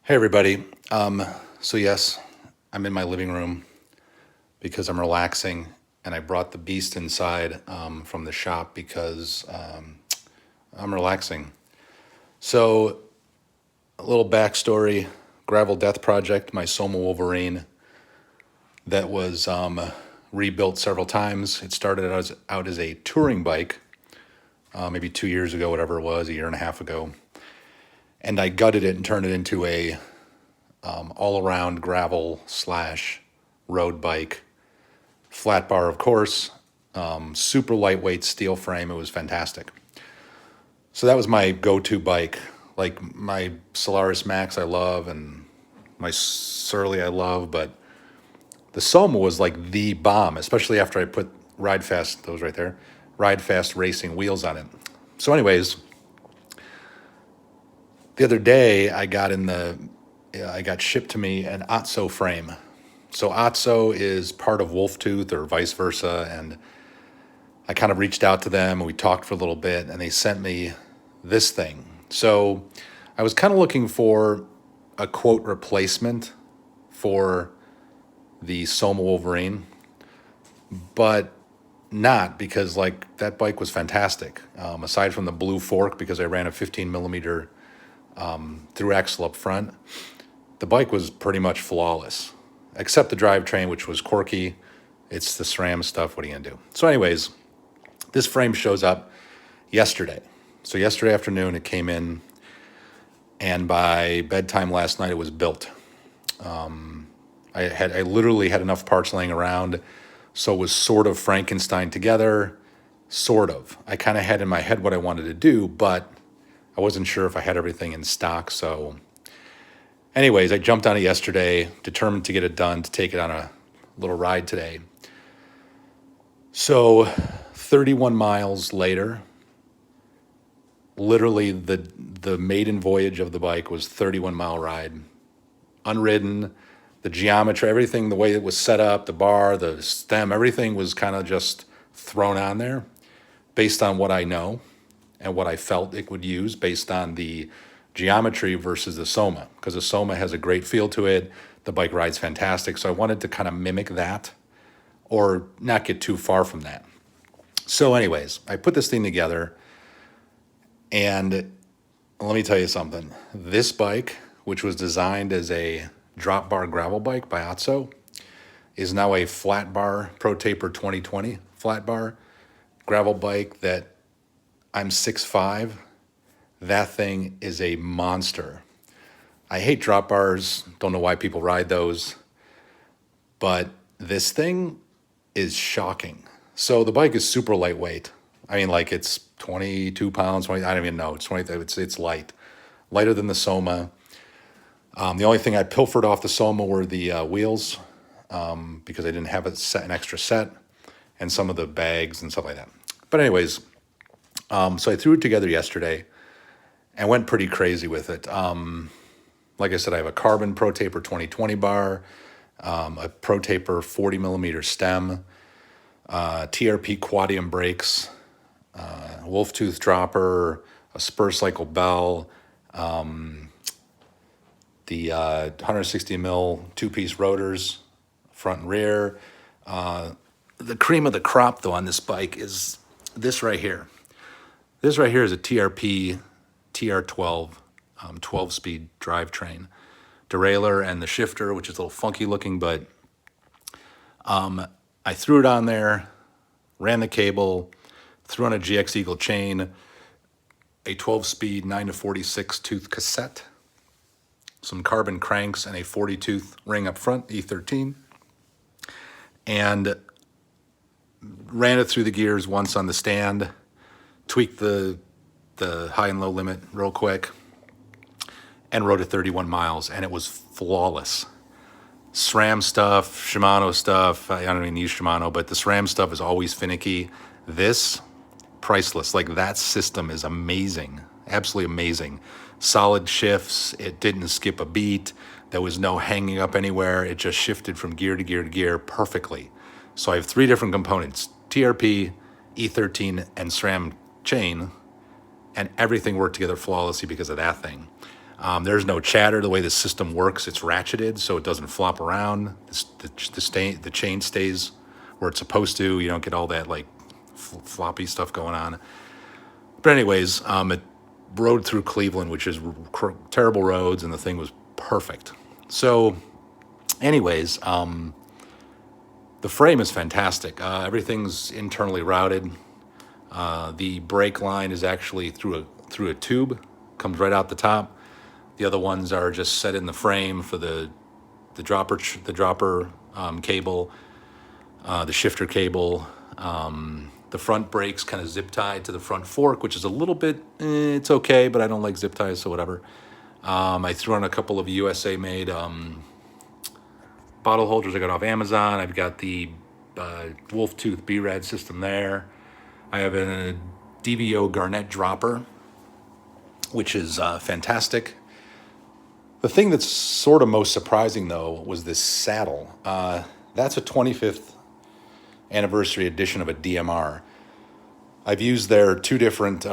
Hey everybody. So yes, I'm in my living room because I'm relaxing, and I brought the beast inside from the shop because I'm relaxing. So a little backstory: gravel death project, my Soma Wolverine that was rebuilt several times. It started out as a touring bike, maybe 2 years ago, whatever it was, a year and a half ago, and I gutted it and turned it into a all-around gravel slash road bike. Flat bar, of course, super lightweight steel frame. It was fantastic. So that was my go-to bike. Like my Solaris Max, I love, and my Surly, I love, but the Soma was like the bomb, especially after I put Ride Fast, those right there, Ride Fast racing wheels on it. So, anyways, the other day I got shipped to me an OTSO frame. So OTSO is part of Wolftooth or vice versa, and I kind of reached out to them and we talked for a little bit, and they sent me this thing. So I was kind of looking for a quote replacement for the Soma Wolverine, but not because like that bike was fantastic. Aside from the blue fork, because I ran a 15 millimeter through axle up front, the bike was pretty much flawless, except the drivetrain, which was quirky. It's the SRAM stuff. What are you gonna do? So, anyways, this frame shows up yesterday. So yesterday afternoon it came in, and by bedtime last night it was built. I literally had enough parts laying around, so it was sort of Frankenstein together. Sort of. I kind of had in my head what I wanted to do, but I wasn't sure if I had everything in stock. So, anyways, I jumped on it yesterday, determined to get it done, to take it on a little ride today. So, 31 miles later, literally the maiden voyage of the bike was 31-mile ride, unridden. The geometry, everything, the way it was set up, the bar, the stem, everything was kind of just thrown on there based on what I know and what I felt it would use based on the geometry versus the Soma, because the Soma has a great feel to it. The bike rides fantastic. So I wanted to kind of mimic that or not get too far from that. So, anyways, I put this thing together, and let me tell you something. This bike, which was designed as a drop bar gravel bike by OTSO, is now a flat bar Pro Taper 2020 flat bar gravel bike that I'm 6'5". That thing is a monster. I hate drop bars. Don't know why people ride those. But this thing is shocking. So the bike is super lightweight. I mean, like it's 22 pounds, 20, I don't even know. It's 20, it's light. Lighter than the Soma. The only thing I pilfered off the Soma were the wheels, because I didn't have an extra set, and some of the bags and stuff like that. But anyways, so I threw it together yesterday and went pretty crazy with it. Like I said, I have a carbon Pro Taper 2020 bar, a Pro Taper 40 millimeter stem, TRP quadium brakes, wolf tooth dropper, a spur cycle bell, the 160 mil two-piece rotors, front and rear. The cream of the crop, though, on this bike is this right here. This right here is a TRP TR12 12-speed drivetrain. Derailleur and the shifter, which is a little funky looking, but I threw it on there, ran the cable, threw on a GX Eagle chain, a 12-speed 9 to 46 tooth cassette, some carbon cranks, and a 40 tooth ring up front, E13, and ran it through the gears once on the stand, tweaked the high and low limit real quick, and rode it 31 miles, and it was flawless. SRAM stuff, Shimano stuff, I don't even use Shimano, but the SRAM stuff is always finicky. This, priceless. Like, that system is amazing, absolutely amazing. Solid shifts, it didn't skip a beat, there was no hanging up anywhere, it just shifted from gear to gear to gear perfectly. So I have three different components: TRP, E13, and SRAM chain, and everything worked together flawlessly because of that thing. There's no chatter. The way the system works, it's ratcheted, so it doesn't flop around. The chain stays where it's supposed to. You don't get all that like floppy stuff going on. But anyways, it rode through Cleveland, which is terrible roads, and the thing was perfect. So, anyways, the frame is fantastic. Everything's internally routed. The brake line is actually through a tube, comes right out the top. The other ones are just set in the frame for the dropper cable, the shifter cable. The front brakes kind of zip tied to the front fork, which is a little bit, it's okay, but I don't like zip ties, so whatever. I threw on a couple of USA made bottle holders I got off Amazon. I've got the Wolf Tooth B-Rad system there. I have a DVO Garnet dropper, which is fantastic. The thing that's sort of most surprising, though, was this saddle. That's a 25th anniversary edition of a DMR. I've used their two different